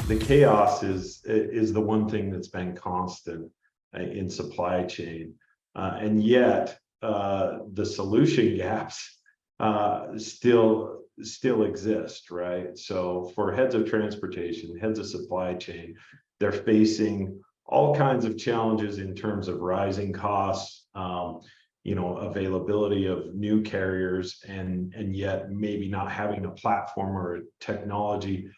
the chaos is the one thing that's been constant in supply chain, and yet the solution gaps still exist, right? So for heads of transportation, heads of supply chain, they're facing all kinds of challenges in terms of rising costs, availability of new carriers, and yet maybe not having a platform or a technology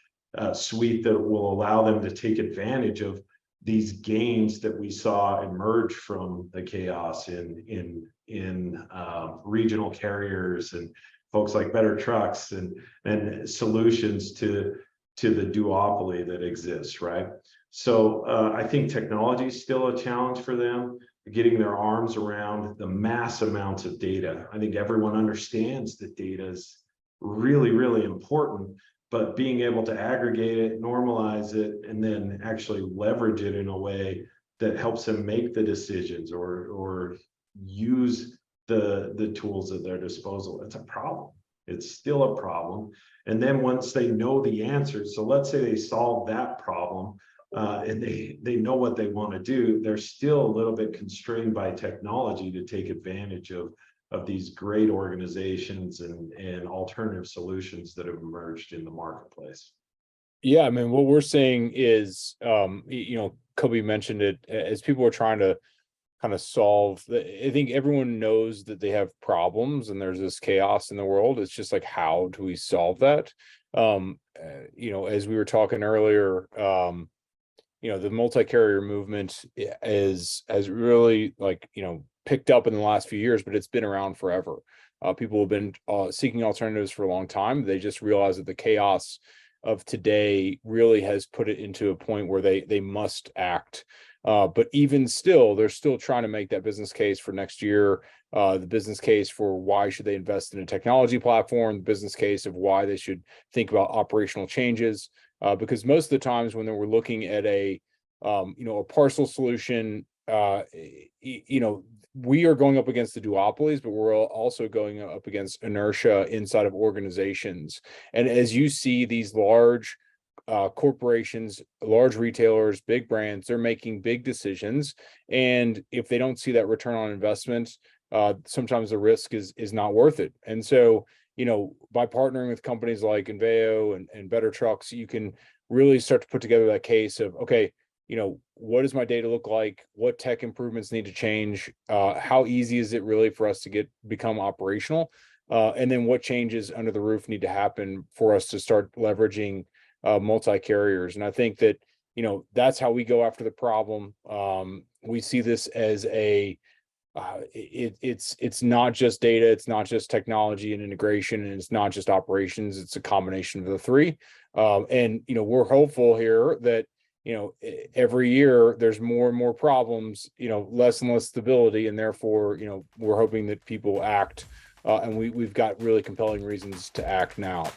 suite that will allow them to take advantage of these gains that we saw emerge from the chaos in regional carriers and folks like Better Trucks and solutions to the duopoly that exists, right? So I think technology is still a challenge for them, getting their arms around the mass amounts of data. I think everyone understands that data is really, really important, but being able to aggregate it, normalize it, and then actually leverage it in a way that helps them make the decisions or use the tools at their disposal, it's a problem. It's still a problem. And then once they know the answers, so let's say they solve that problem, and they know what they want to do, they're still a little bit constrained by technology to take advantage of these great organizations and alternative solutions that have emerged in the marketplace. Yeah, I mean, what we're seeing is, Kobe mentioned it, as people are trying to kind of solve. I think everyone knows that they have problems and there's this chaos in the world. It's just like, how do we solve that? As we were talking earlier, the multi-carrier movement has really picked up in the last few years, but it's been around forever. People have been seeking alternatives for a long time. They just realize that the chaos of today really has put it into a point where they must act. But even still, they're still trying to make that business case for next year, the business case for why should they invest in a technology platform, the business case of why they should think about operational changes. Because most of the times when we're looking at a parcel solution, we are going up against the duopolies, but we're also going up against inertia inside of organizations. And as you see these large corporations, large retailers, big brands, they're making big decisions. And if they don't see that return on investment, sometimes the risk is not worth it. And so, by partnering with companies like Enveyo and Better Trucks, you can really start to put together that case of, okay, what does my data look like? What tech improvements need to change? How easy is it really for us to become operational? And then what changes under the roof need to happen for us to start leveraging multi-carriers? And I think that, that's how we go after the problem. We see this as it's not just data, it's not just technology and integration, and it's not just operations, it's a combination of the three. And we're hopeful here that every year there's more and more problems, less and less stability, and therefore we're hoping that people act, and we've got really compelling reasons to act now.